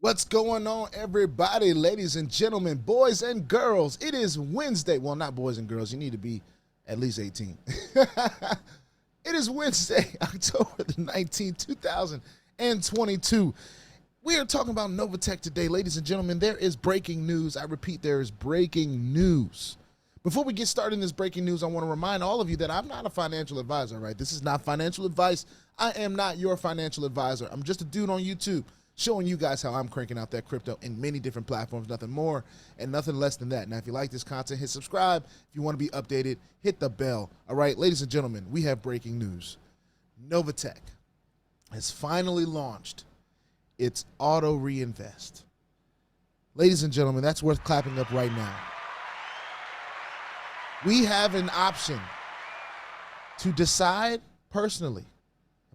What's going on, everybody, ladies and gentlemen, boys and girls? It is Wednesday. Well, not boys and girls. You need to be at least 18. It is Wednesday, October the 19th, 2022. We are talking about Novatech today, ladies and gentlemen. There is breaking news. I repeat, there is breaking news. Before we get started in this breaking news, I want to remind all of you that I'm not a financial advisor, right? This is not financial advice. I am not your financial advisor. I'm just a dude on YouTube showing you guys how I'm cranking out that crypto in many different platforms, nothing more and nothing less than that. Now, if you like this content, hit subscribe. If you want to be updated, hit the bell. All right, ladies and gentlemen, we have breaking news. Novatech has finally launched its auto reinvest. Ladies and gentlemen, that's worth clapping up right now. We have an option to decide personally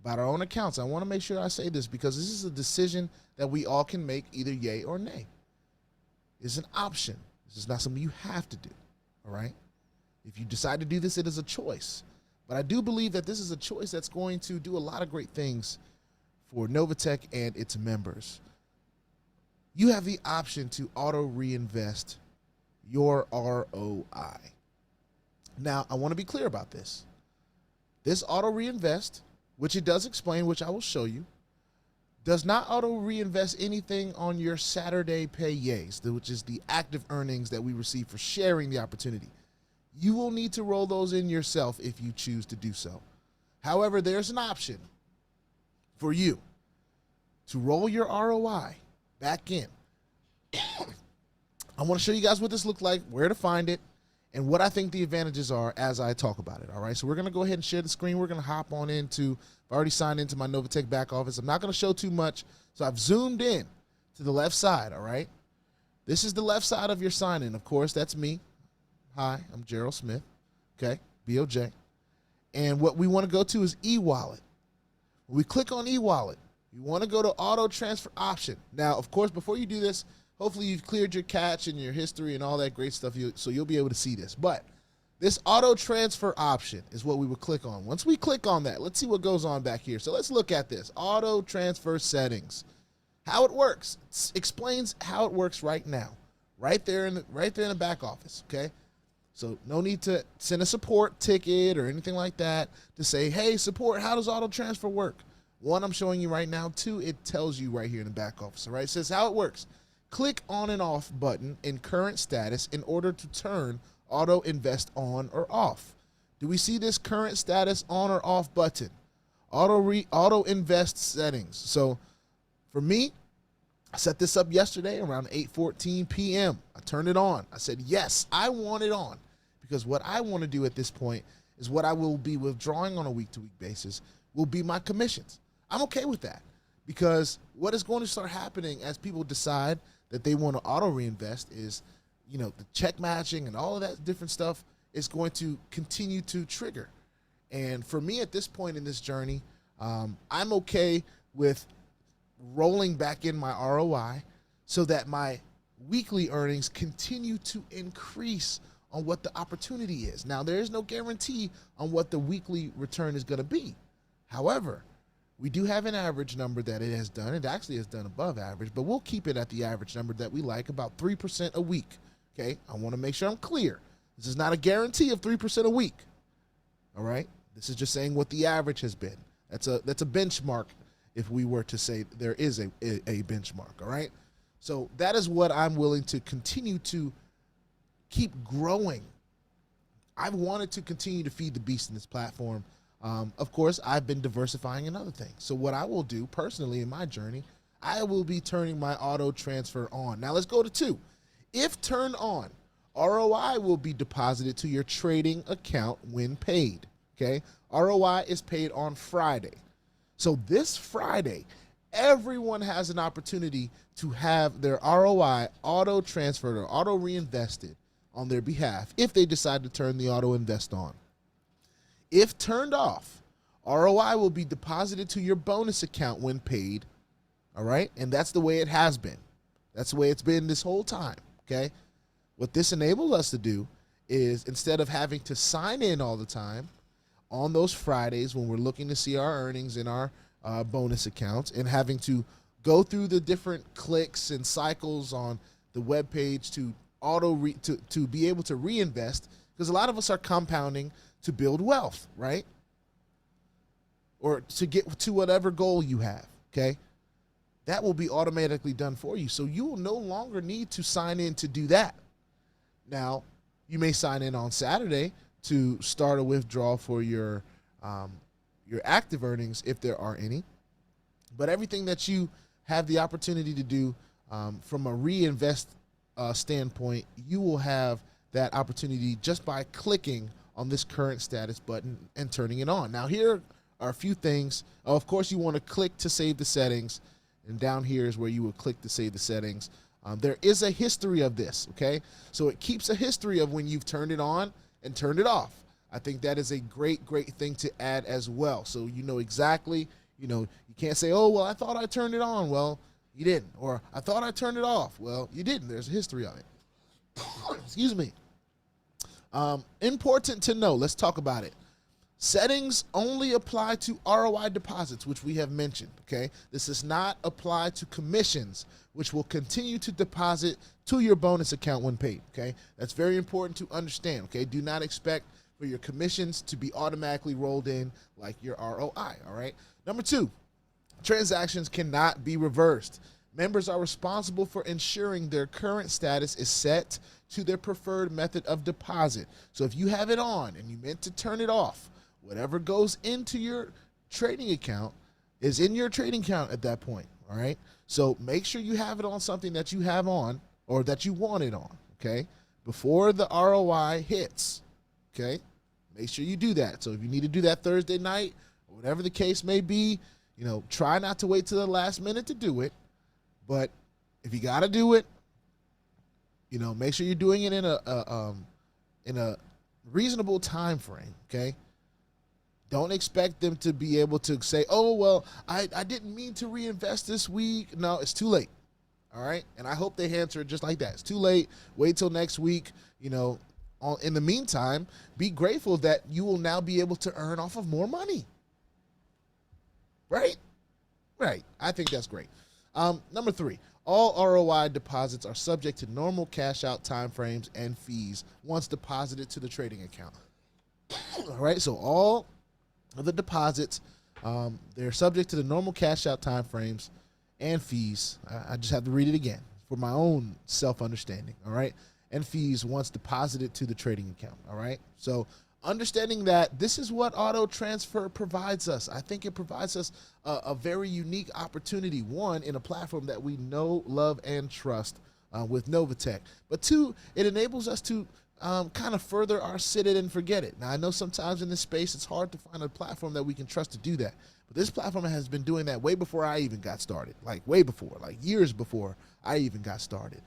about our own accounts. I want to make sure I say this because this is a decision that we all can make, either yay or nay. It's an option. This is not something you have to do, all right? If you decide to do this, it is a choice. But I do believe that this is a choice that's going to do a lot of great things for Novatech and its members. You have the option to auto reinvest your ROI. Now, I want to be clear about this. This auto reinvest, which it does explain, which I will show you, does not auto reinvest anything on your Saturday payays, which is the active earnings that we receive for sharing the opportunity. You will need to roll those in yourself if you choose to do so. However, there's an option for you to roll your ROI back in. I want to show you guys what this looks like, where to find it, and what I think the advantages are as I talk about it, all right? So we're going to go ahead and share the screen. We're going to hop on into, I've already signed into my Novatech back office. I'm not going to show too much, so I've zoomed in to the left side, all right? This is the left side of your sign-in. Of course, that's me. Hi, I'm Gerald Smith, okay, BOJ. And what we want to go to is e-wallet. When we click on e-wallet, you want to go to auto transfer option. Now, of course, before you do this, hopefully you've cleared your cache and your history and all that great stuff, so you'll be able to see this. But this auto transfer option is what we would click on. Once we click on that, let's see what goes on back here. So let's look at this. Auto transfer settings. How it works. It explains how it works right now. Right there in the back office, okay? So no need to send a support ticket or anything like that to say, hey, support, how does auto transfer work? One, I'm showing you right now. Two, it tells you right here in the back office, all right? It says how it works. Click on and off button in current status in order to turn auto invest on or off. Do we see this current status on or off button? Auto invest settings. So for me, I set this up yesterday around 8:14 p.m. I turned it on. I said, yes, I want it on, because what I want to do at this point is what I will be withdrawing on a week-to-week basis will be my commissions. I'm okay with that, because what is going to start happening as people decide that they want to auto reinvest is, you know, the check matching and all of that different stuff is going to continue to trigger. And for me at this point in this journey, I'm okay with rolling back in my ROI so that my weekly earnings continue to increase on what the opportunity is. Now, there is no guarantee on what the weekly return is going to be. However, we do have an average number that it has done. It actually has done above average, but we'll keep it at the average number that we like, about 3% a week, okay? I want to make sure I'm clear. This is not a guarantee of 3% a week, all right? This is just saying what the average has been. That's a benchmark if we were to say there is a benchmark, all right? So that is what I'm willing to continue to keep growing. I've wanted to continue to feed the beast in this platform. Of course, I've been diversifying in other things. So what I will do personally in my journey, I will be turning my auto transfer on. Now let's go to 2. If turned on, ROI will be deposited to your trading account when paid, okay? ROI is paid on Friday. So this Friday, everyone has an opportunity to have their ROI auto transferred or auto reinvested on their behalf if they decide to turn the auto invest on. If turned off, ROI will be deposited to your bonus account when paid, all right? And that's the way it has been. That's the way it's been this whole time, okay? What this enables us to do is, instead of having to sign in all the time on those Fridays when we're looking to see our earnings in our bonus accounts and having to go through the different clicks and cycles on the web page to to be able to reinvest, because a lot of us are compounding to build wealth, right? Or to get to whatever goal you have, okay? That will be automatically done for you. So you will no longer need to sign in to do that. Now, you may sign in on Saturday to start a withdrawal for your active earnings if there are any. But everything that you have the opportunity to do from a reinvest standpoint, you will have that opportunity just by clicking on this current status button and turning it on. Now, here are a few things. Of course, you want to click to save the settings. And down here is where you will click to save the settings. There is a history of this, okay? So it keeps a history of when you've turned it on and turned it off. I think that is a great, great thing to add as well. So you know exactly, you can't say, oh, well, I thought I turned it on. Well, you didn't. Or I thought I turned it off. Well, you didn't. There's a history of it. Excuse me. Important to know. Let's talk about it. Settings only apply to ROI deposits, which we have mentioned, okay? This does not apply to commissions, which will continue to deposit to your bonus account when paid, okay? That's very important to understand, okay? Do not expect for your commissions to be automatically rolled in like your ROI, all right? Number 2, transactions cannot be reversed. Members are responsible for ensuring their current status is set to their preferred method of deposit. So if you have it on and you meant to turn it off, whatever goes into your trading account is in your trading account at that point, all right? So make sure you have it on something that you have on or that you want it on, okay? Before the ROI hits, okay? Make sure you do that. So if you need to do that Thursday night or whatever the case may be, try not to wait till the last minute to do it. But if you got to do it, make sure you're doing it in a reasonable time frame, okay? Don't expect them to be able to say, oh, well, I didn't mean to reinvest this week. No, it's too late, all right? And I hope they answer it just like that. It's too late. Wait till next week. In the meantime, be grateful that you will now be able to earn off of more money, right? Right. I think that's great. Number 3, all ROI deposits are subject to normal cash out timeframes and fees once deposited to the trading account. All right, so all of the deposits, they're subject to the normal cash out timeframes and fees. I just have to read it again for my own self-understanding, all right? And fees once deposited to the trading account, all right? So understanding that this is what auto transfer provides us. I think it provides us a very unique opportunity, one, in a platform that we know, love, and trust with Novatech. But 2, it enables us to kind of further our sit it and forget it. Now, I know sometimes in this space it's hard to find a platform that we can trust to do that. But this platform has been doing that way before I even got started, way before, years before I even got started.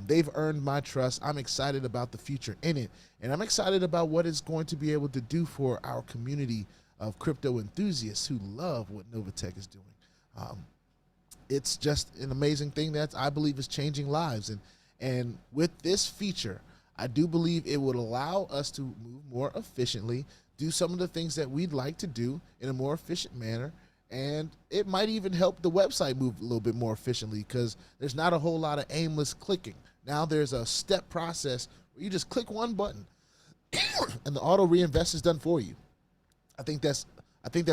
They've earned my trust. I'm excited about the future in it. And I'm excited about what it's going to be able to do for our community of crypto enthusiasts who love what Novatech is doing. It's just an amazing thing that I believe is changing lives. And with this feature, I do believe it would allow us to move more efficiently, do some of the things that we'd like to do in a more efficient manner, and it might even help the website move a little bit more efficiently because there's not a whole lot of aimless clicking. Now there's a step process where you just click one button and the auto reinvest is done for you. I think that's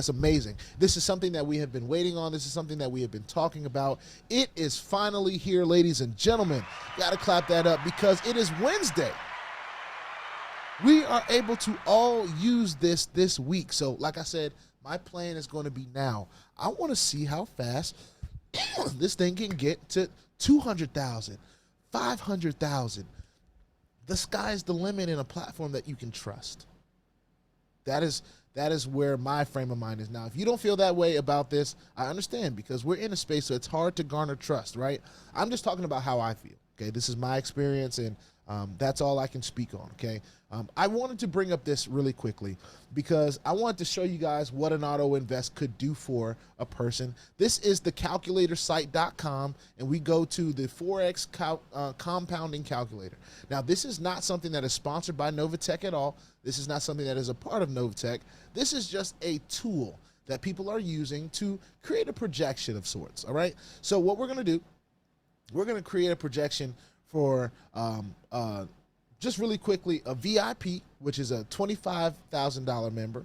amazing. This is something that we have been waiting on. This is something that we have been talking about. It is finally here, ladies and gentlemen. Got to clap that up because it is Wednesday. We are able to all use this week. So like I said, my plan is going to be now. I want to see how fast this thing can get to 200,000, 500,000. The sky's the limit in a platform that you can trust. That is where my frame of mind is now. If you don't feel that way about this, I understand because we're in a space so it's hard to garner trust, right? I'm just talking about how I feel, okay? This is my experience and that's all I can speak on, okay? I wanted to bring up this really quickly because I wanted to show you guys what an auto invest could do for a person. This is the calculatorsite.com, and we go to the Forex compounding calculator. Now, this is not something that is sponsored by Novatech at all. This is not something that is a part of Novatech. This is just a tool that people are using to create a projection of sorts. All right. So what we're going to do, we're going to create a projection for just really quickly a VIP, which is a $25,000 member,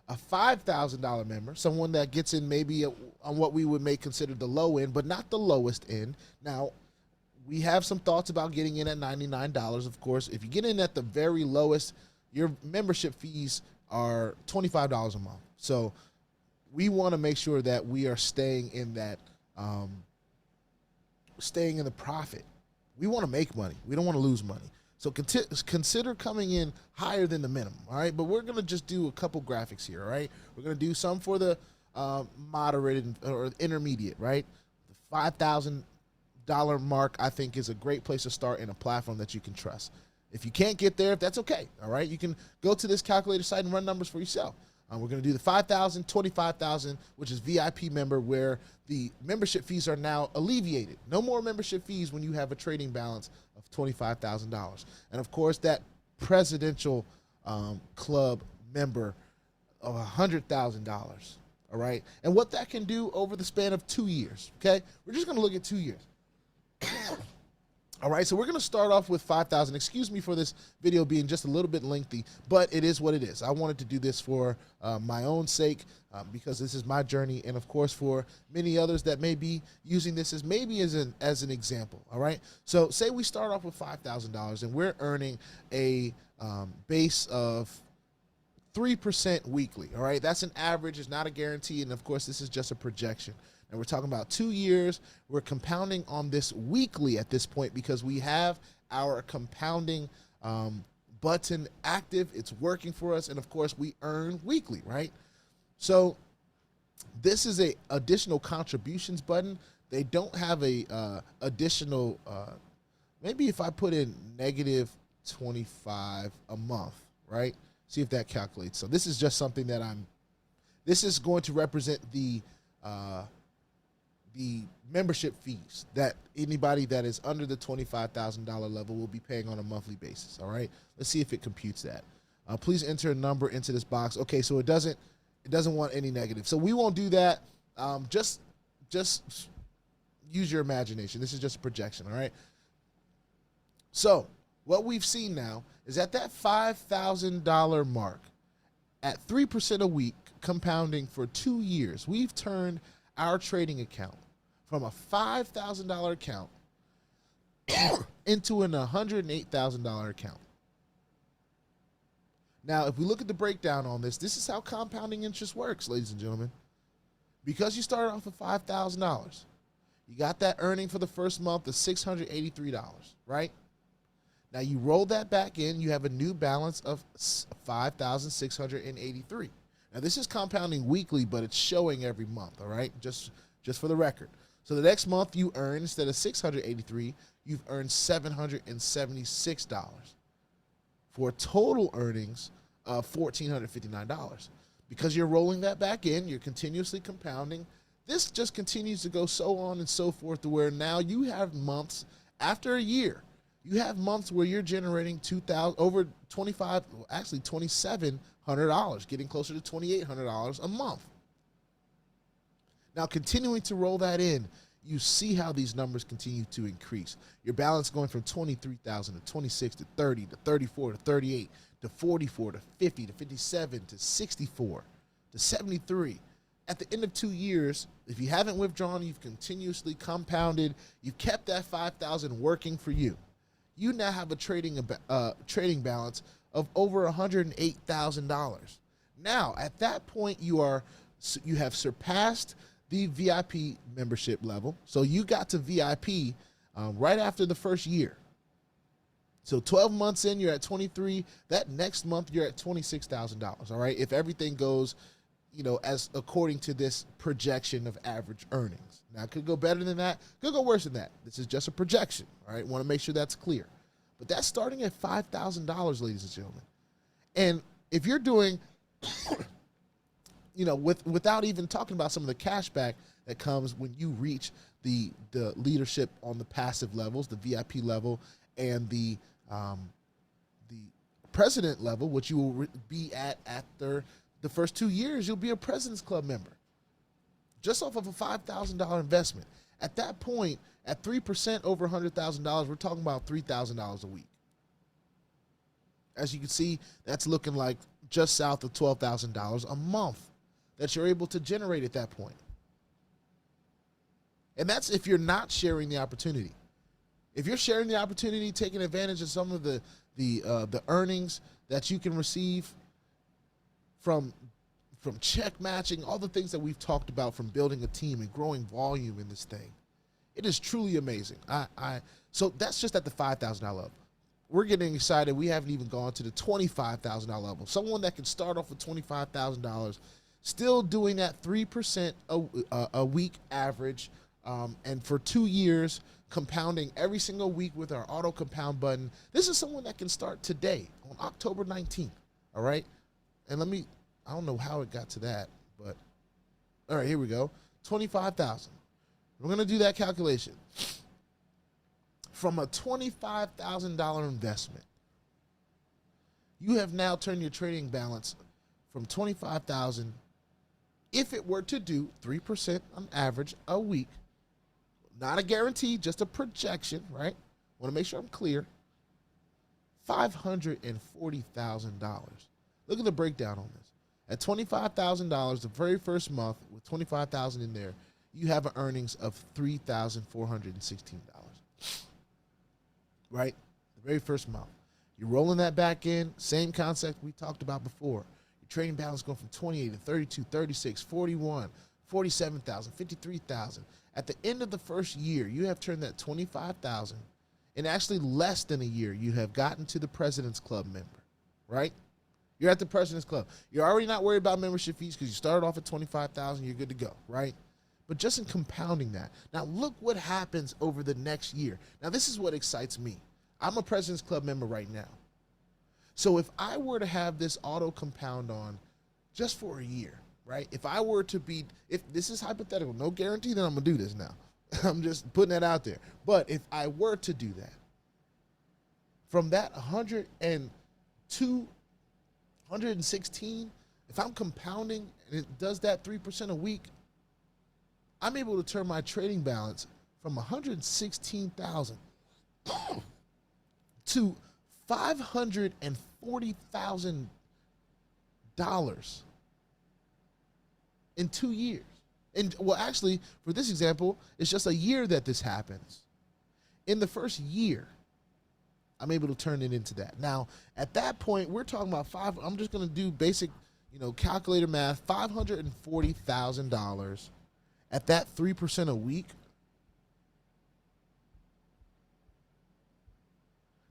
a $5,000 member, someone that gets in maybe on what we would may consider the low end, but not the lowest end. Now, we have some thoughts about getting in at $99. Of course, if you get in at the very lowest, your membership fees are $25 a month. So we want to make sure that we are staying in that, staying in the profit. We want to make money. We don't want to lose money. So consider coming in higher than the minimum, all right? But we're going to just do a couple graphics here, all right? We're going to do some for the moderate or intermediate, right? The $5,000 mark, I think, is a great place to start in a platform that you can trust. If you can't get there, that's okay, all right? You can go to this calculator site and run numbers for yourself. We're going to do the 5,000, 25,000, which is VIP member, where the membership fees are now alleviated. No more membership fees when you have a trading balance of $25,000. And of course, that presidential club member of $100,000. All right. And what that can do over the span of 2 years. Okay. We're just going to look at 2 years. All right, so we're going to start off with 5,000. Excuse me for this video being just a little bit lengthy, but it is what it is. I wanted to do this for my own sake because this is my journey, and of course for many others that may be using this as maybe as an example. All right, so say we start off with $5,000 and we're earning a base of 3% weekly. All right, that's an average. It's not a guarantee, and of course this is just a projection. And we're talking about 2 years. We're compounding on this weekly at this point because we have our compounding button active. It's working for us. And of course, we earn weekly, right? So this is a additional contributions button. They don't have a additional, maybe if I put in negative 25 a month, right? See if that calculates. So this is just something that this is going to represent the membership fees that anybody that is under the $25,000 level will be paying on a monthly basis. All right, let's see if it computes that. Please enter a number into this box. Okay, so it doesn't want any negative, so we won't do that. Just use your imagination. This is just a projection. All right, so what we've seen now is at that $5,000 mark, at 3% a week, compounding for 2 years, we've turned our trading account from a $5,000 account into an $108,000 account. Now, if we look at the breakdown on this, this is how compounding interest works, ladies and gentlemen. Because you started off with $5,000, you got that earning for the first month of $683, right? Now you roll that back in, you have a new balance of $5,683. Now this is compounding weekly, but it's showing every month, all right? Just for the record. So the next month you earn, instead of $683, you've earned $776 for total earnings of $1,459. Because you're rolling that back in, you're continuously compounding. This just continues to go so on and so forth to where now you have months after a year. You have months where you're generating $2,700, getting closer to $2,800 a month. Now, continuing to roll that in, you see how these numbers continue to increase. Your balance going from 23,000 to 26 to 30 to 34 to 38 to 44 to 50 to 57 to 64 to 73. At the end of 2 years, if you haven't withdrawn, you've continuously compounded, you've kept that 5,000 working for you. You now have a trading balance of over $108,000. Now, at that point, you have surpassed the VIP membership level. So you got to VIP right after the first year. So 12 months in, you're at 23. That next month, you're at $26,000. All right, if everything goes, as according to this projection of average earnings. Now, it could go better than that, could go worse than that. This is just a projection. All right, want to make sure that's clear. But that's starting at $5,000, ladies and gentlemen. And if you're doing, without even talking about some of the cash back that comes when you reach the leadership on the passive levels, the VIP level, and the president level, which you will be at after the first 2 years, you'll be a President's Club member just off of a $5,000 investment. At that point, at 3% over $100,000, we're talking about $3,000 a week. As you can see, that's looking like just south of $12,000 a month that you're able to generate at that point. And that's if you're not sharing the opportunity. If you're sharing the opportunity, taking advantage of some of the earnings that you can receive from check matching, all the things that we've talked about, from building a team and growing volume in this thing, it is truly amazing. So that's just at the $5,000 level. We're getting excited. We haven't even gone to the $25,000 level. Someone that can start off with $25,000, still doing that 3% a week average, and for 2 years, compounding every single week with our auto compound button. This is someone that can start today on October 19th. All right. And I don't know how it got to that, but all right, here we go. 25,000. We're going to do that calculation. From a $25,000 investment, you have now turned your trading balance from $25,000. If it were to do 3% on average a week, not a guarantee, just a projection, right? Want to make sure I'm clear. $540,000. Look at the breakdown on this. At $25,000, the very first month, with $25,000 in there, you have an earnings of $3,416. Right? The very first month. You're rolling that back in, same concept we talked about before. Your trading balance going from 28 to 32, 36, 41, 47,000, 53,000. At the end of the first year, you have turned that 25,000, in actually less than a year, you have gotten to the President's Club member, right? You're at the President's Club. You're already not worried about membership fees because you started off at 25,000, you're good to go, right? But just in compounding that. Now look what happens over the next year. Now this is what excites me. I'm a President's Club member right now. So if I were to have this auto compound on just for a year, right? If I were to be, if this is hypothetical, no guarantee that I'm gonna do this now. I'm just putting that out there. But if I were to do that, from that 102, 116, if I'm compounding and it does that 3% a week, I'm able to turn my trading balance from 116,000 to $540,000 in 2 years. And well, actually, for this example, it's just a year that this happens. In the first year, I'm able to turn it into that. Now, at that point, we're talking about I'm just going to do basic, calculator math, $540,000 at that 3% a week.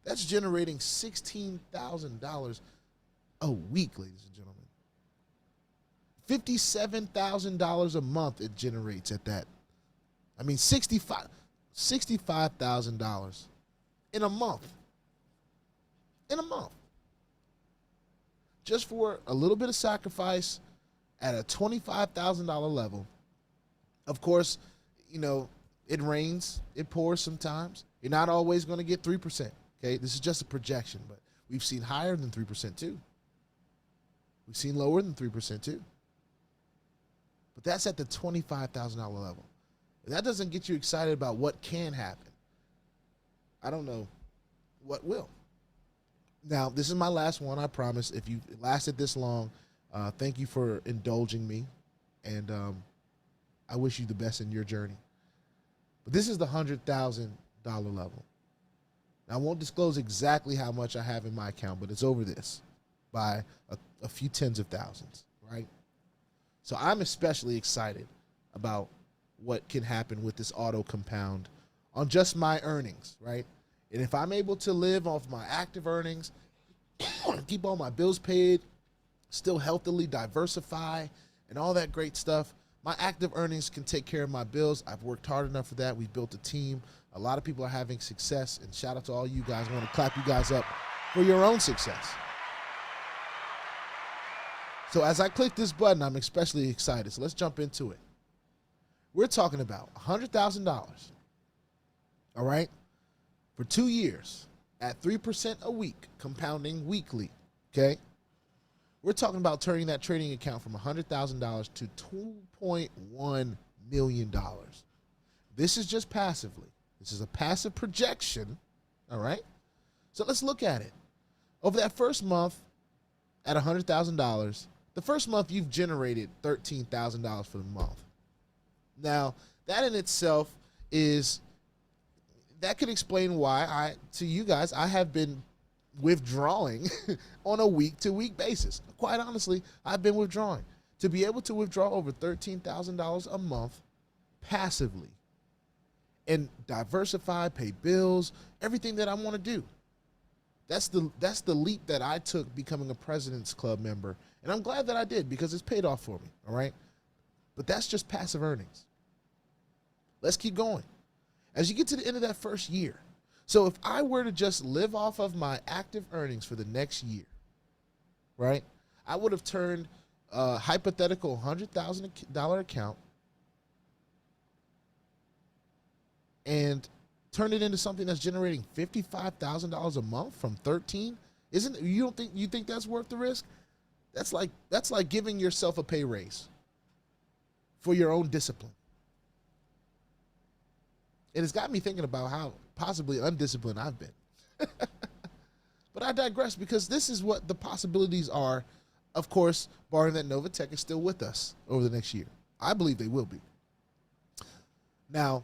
That's generating $16,000 a week, ladies and gentlemen. $57,000 a month it generates at that. I mean, $65,000 in a month. In a month. Just for a little bit of sacrifice at a $25,000 level. Of course, it rains, it pours sometimes. You're not always going to get 3%. Okay, this is just a projection, but we've seen higher than 3% too. We've seen lower than 3% too. But that's at the $25,000 level. If that doesn't get you excited about what can happen, I don't know what will. Now, this is my last one, I promise. If you lasted this long, thank you for indulging me. And I wish you the best in your journey. But this is the $100,000 level. Now, I won't disclose exactly how much I have in my account, but it's over this by a few tens of thousands, right? So I'm especially excited about what can happen with this auto compound on just my earnings, right? And if I'm able to live off my active earnings, keep all my bills paid, still healthily diversify, and all that great stuff, my active earnings can take care of my bills. I've worked hard enough for that. We've built a team. A lot of people are having success, and shout out to all you guys. I want to clap you guys up for your own success. So as I click this button, I'm especially excited. So let's jump into it. We're talking about $100,000, all right, for 2 years at 3% a week, compounding weekly, okay? We're talking about turning that trading account from $100,000 to $2.1 million. This is just passively. This is a passive projection, all right? So let's look at it. Over that first month at $100,000, the first month you've generated $13,000 for the month. Now, that in itself that could explain why to you guys, I have been withdrawing on a week-to-week basis. Quite honestly, I've been withdrawing. To be able to withdraw over $13,000 a month passively and diversify, pay bills, everything that I want to do. That's the leap that I took becoming a President's Club member. And I'm glad that I did because it's paid off for me, all right? But that's just passive earnings. Let's keep going. As you get to the end of that first year, so if I were to just live off of my active earnings for the next year, right, I would have turned a hypothetical $100,000 account and turned it into something that's generating $55,000 a month from 13. You think that's worth the risk? That's like giving yourself a pay raise for your own discipline. And it's got me thinking about how possibly undisciplined I've been. But I digress because this is what the possibilities are, of course, barring that Novatech is still with us over the next year. I believe they will be. Now,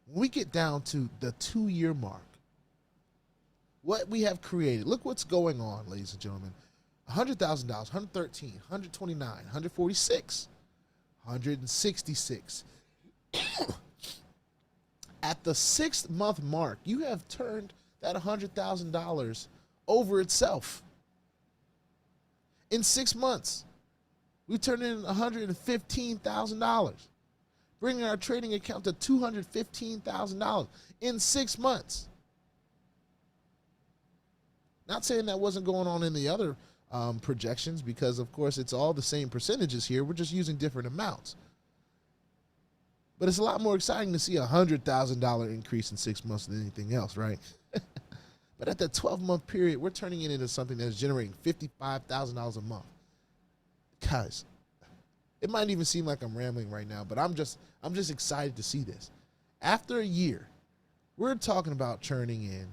when we get down to the 2-year mark, what we have created, look what's going on, ladies and gentlemen. $100,000, 113, 129, 146, 166. At the 6th-month mark, you have turned that $100,000 over itself. In 6 months, we turned in $115,000, bringing our trading account to $215,000 in 6 months. Not saying that wasn't going on in the other projections because, of course, it's all the same percentages here. We're just using different amounts. But it's a lot more exciting to see a $100,000 increase in 6 months than anything else, right? But at that 12-month period, we're turning it into something that is generating $55,000 a month. Guys, it might even seem like I'm rambling right now, but I'm just excited to see this. After a year, we're talking about churning in.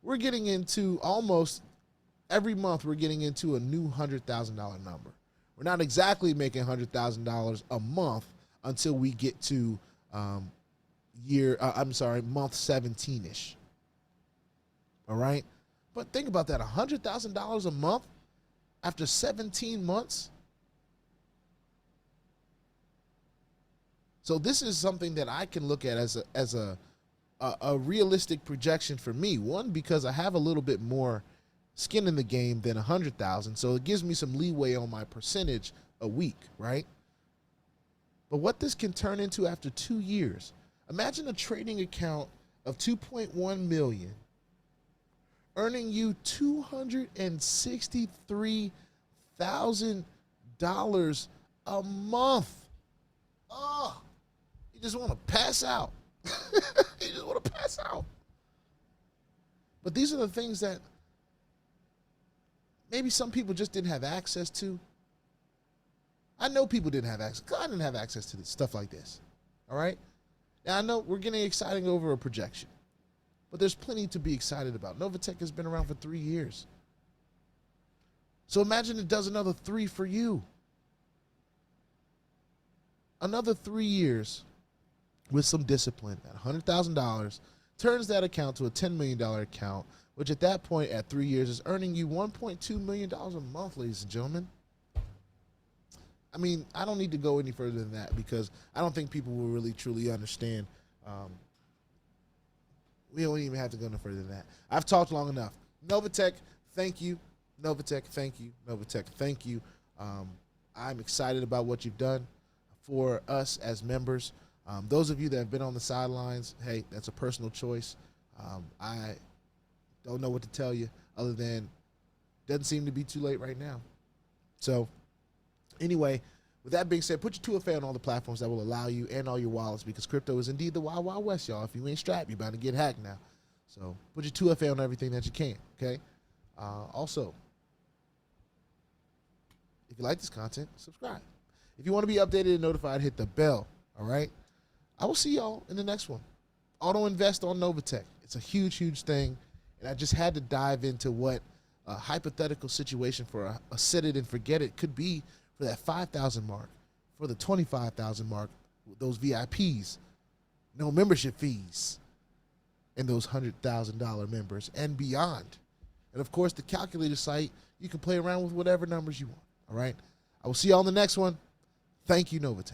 We're getting into almost every month, we're getting into a new $100,000 number. We're not exactly making $100,000 a month until we get to month 17-ish. All right? But think about that, $100,000 a month after 17 months. So this is something that I can look at as a realistic projection for me. One, because I have a little bit more skin in the game than 100,000, so it gives me some leeway on my percentage a week, right? But what this can turn into after 2 years, imagine a trading account of 2.1 million earning you $263,000 a month. Oh, you just want to pass out. You just want to pass out. But these are the things that maybe some people just didn't have access to. I know people didn't have access. I didn't have access to stuff like this. All right? Now, I know we're getting excited over a projection, but there's plenty to be excited about. Novatech has been around for 3 years. So imagine it does another 3 for you. Another 3 years with some discipline at $100,000 turns that account to a $10 million account, which at that point at 3 years is earning you $1.2 million a month, ladies and gentlemen. I mean, I don't need to go any further than that because I don't think people will really truly understand. We don't even have to go no further than that. I've talked long enough. Novatech, thank you. Novatech, thank you. Novatech, thank you. I'm excited about what you've done for us as members. Those of you that have been on the sidelines, hey, that's a personal choice. I don't know what to tell you other than doesn't seem to be too late right now. So anyway, with that being said, put your 2FA on all the platforms that will allow you and all your wallets because crypto is indeed the wild, wild west, y'all. If you ain't strapped, you're about to get hacked now. So put your 2FA on everything that you can, okay? Also, If you like this content, subscribe. If you want to be updated and notified, hit the bell. All right. I will see y'all in the next one. Auto invest on Novatech. It's a huge, huge thing. And I just had to dive into what a hypothetical situation for a set it and forget it could be for that 5,000 mark, for the 25,000 mark, those VIPs, no membership fees, and those $100,000 members and beyond. And of course, the calculator site, you can play around with whatever numbers you want. All right. I will see y'all in the next one. Thank you, Novatech.